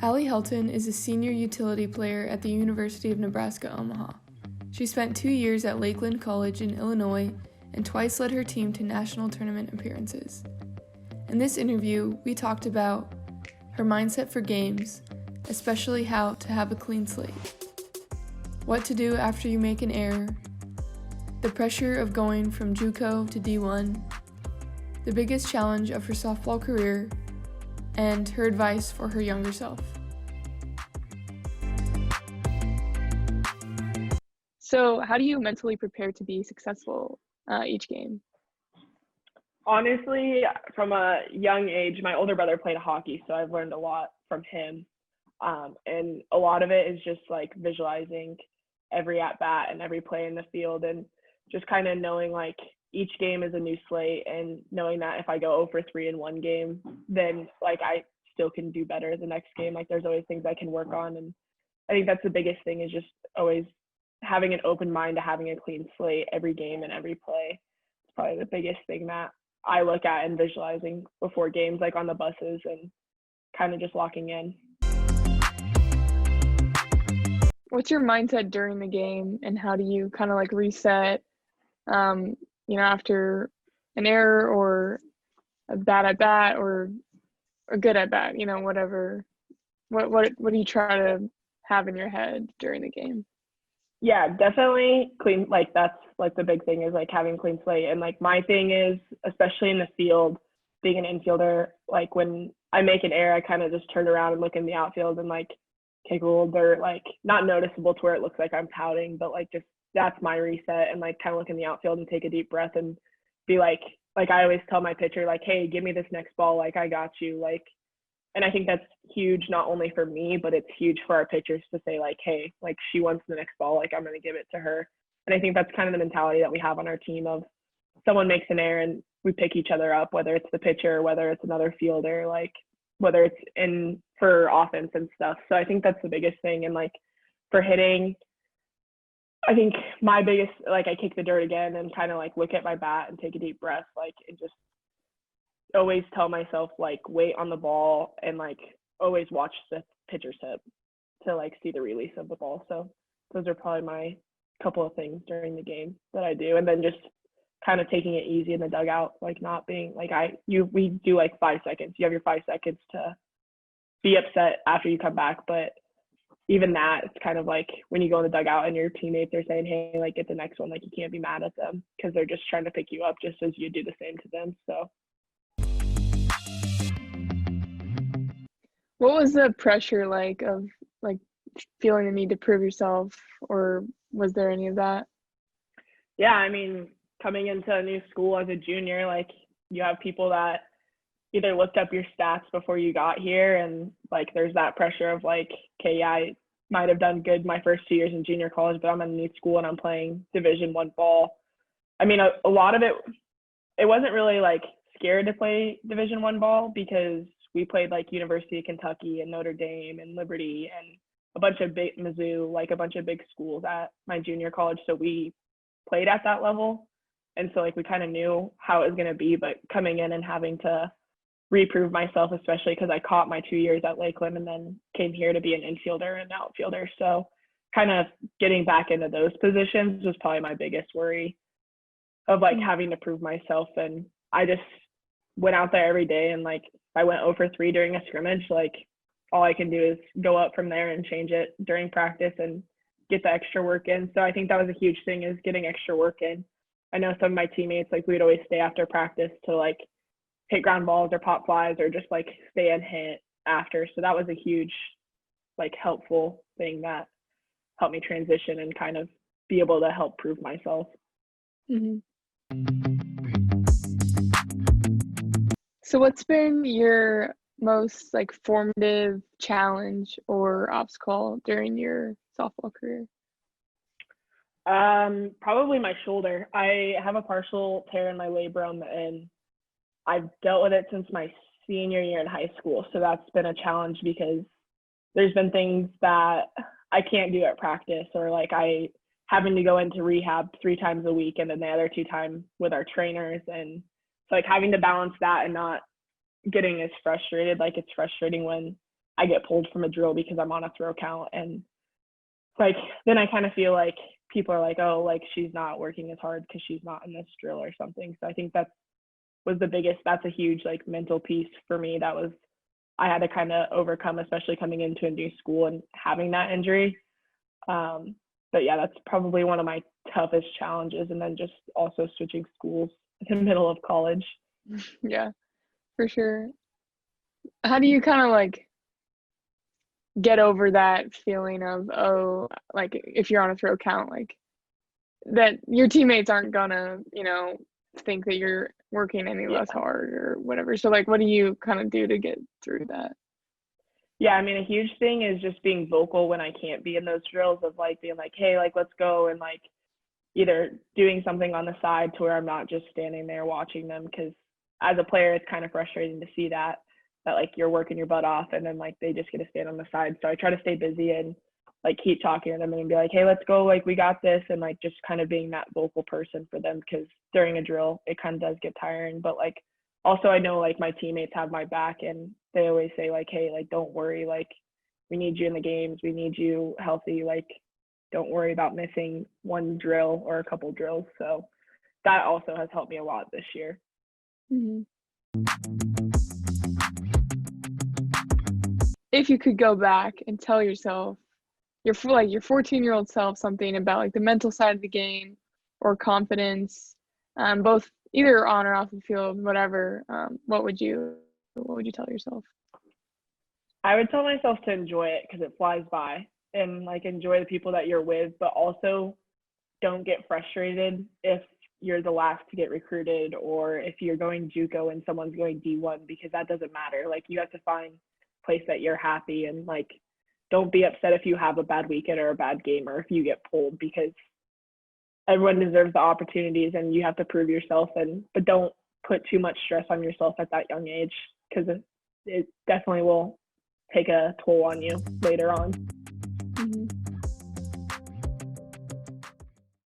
Allie Helton is a senior utility player at the University of Nebraska, Omaha. She spent 2 years at Lakeland College in Illinois and twice led her team to national tournament appearances. In this interview, we talked about her mindset for games, especially how to have a clean slate, what to do after you make an error, the pressure of going from JUCO to D1, the biggest challenge of her softball career, and her advice for her younger self. So how do you mentally prepare to be successful each game? Honestly, from a young age, my older brother played hockey, so I've learned a lot from him. And a lot of it is just like visualizing every at bat and every play in the field, and just kind of knowing like each game is a new slate, and knowing that if I go 0 for 3 in one game, then like I still can do better the next game. Like there's always things I can work on. And I think that's the biggest thing, is just always having an open mind to having a clean slate every game and every play. It's probably the biggest thing that I look at and visualizing before games, like on the buses, and kind of just locking in. What's your mindset during the game, and how do you kind of like reset, after an error or a bad at bat or a good at bat, whatever. What do you try to have in your head during the game? Yeah, definitely clean. Like that's like the big thing, is like having a clean slate. And like my thing is, especially in the field, being an infielder, like when I make an error, I kind of just turn around and look in the outfield and like take a little dirt, like not noticeable to where it looks like I'm pouting, but like just that's my reset, and like kind of look in the outfield and take a deep breath and be like I always tell my pitcher, like, hey, give me this next ball, like I got you, like. And I think that's huge, not only for me, but it's huge for our pitchers to say like, hey, like she wants the next ball, like I'm going to give it to her. And I think that's kind of the mentality that we have on our team, of someone makes an error and we pick each other up, whether it's the pitcher, whether it's another fielder, like whether it's in for offense and stuff. So I think that's the biggest thing. And like for hitting, I think my biggest, like I kick the dirt again and kind of like look at my bat and take a deep breath, like, and just always tell myself like wait on the ball, and like always watch the pitcher's hip to like see the release of the ball. So those are probably my couple of things during the game that I do. And then just kind of taking it easy in the dugout, like not being like we do like 5 seconds. You have your 5 seconds to be upset after you come back, but even that, it's kind of like when you go in the dugout and your teammates are saying, hey, like get the next one, like you can't be mad at them, because they're just trying to pick you up just as you do the same to them. So what was the pressure like of like feeling the need to prove yourself, or was there any of that? Yeah, I mean, coming into a new school as a junior, like you have people that either looked up your stats before you got here, and like there's that pressure of like, okay, yeah, I might have done good my first 2 years in junior college, but I'm in a new school and I'm playing Division I ball. I mean, a lot of it wasn't really like scared to play Division I ball, because we played like University of Kentucky and Notre Dame and Liberty and a bunch of big Mizzou, like a bunch of big schools at my junior college. So we played at that level. And so like we kind of knew how it was going to be, but coming in and having to reprove myself, especially because I caught my 2 years at Lakeland and then came here to be an infielder and outfielder. So kind of getting back into those positions was probably my biggest worry, of like having to prove myself. And I just went out there every day, and like I went 0 for 3 during a scrimmage, like all I can do is go up from there and change it during practice and get the extra work in. So I think that was a huge thing, is getting extra work in. I know some of my teammates, like we'd always stay after practice to like hit ground balls or pop flies, or just like stay and hit after. So that was a huge, like helpful thing that helped me transition and kind of be able to help prove myself. Mm-hmm. So what's been your most like formative challenge or obstacle during your softball career? Probably my shoulder. I have a partial tear in my labrum, and I've dealt with it since my senior year in high school. So that's been a challenge, because there's been things that I can't do at practice, or like I having to go into rehab 3 times a week, and then the other 2 times with our trainers. And so like having to balance that and not getting as frustrated. Like it's frustrating when I get pulled from a drill because I'm on a throw count. And like, then I kind of feel like people are like, oh, like she's not working as hard because she's not in this drill or something. So I think that's a huge like mental piece for me that was I had to kind of overcome, especially coming into a new school and having that injury. But yeah, that's probably one of my toughest challenges. And then just also switching schools in the middle of college. Yeah, for sure. How do you kind of like get over that feeling of, oh, like if you're on a throw count, like that your teammates aren't gonna, think that you're working any less hard or whatever. So like, what do you kind of do to get through that? Yeah, I mean, a huge thing is just being vocal when I can't be in those drills of like being like, hey, like, let's go, and like either doing something on the side to where I'm not just standing there watching them. Because as a player, it's kind of frustrating to see that like you're working your butt off and then like they just get to stand on the side. So I try to stay busy and like keep talking to them and be like, hey, let's go, like we got this, and like just kind of being that vocal person for them, because during a drill it kind of does get tiring. But like also I know like my teammates have my back and they always say like, hey, like don't worry, like we need you in the games, we need you healthy, like don't worry about missing one drill or a couple drills. So that also has helped me a lot this year. Mm-hmm. If you could go back and tell yourself, your 14-year-old self, something about like the mental side of the game or confidence, both either on or off the field, whatever, what would you tell yourself? I would tell myself to enjoy it because it flies by, and like enjoy the people that you're with, but also don't get frustrated if you're the last to get recruited or if you're going JUCO and someone's going D1, because that doesn't matter. Like you have to find a place that you're happy, and like don't be upset if you have a bad weekend or a bad game or if you get pulled, because everyone deserves the opportunities and you have to prove yourself. But don't put too much stress on yourself at that young age, because it definitely will take a toll on you later on.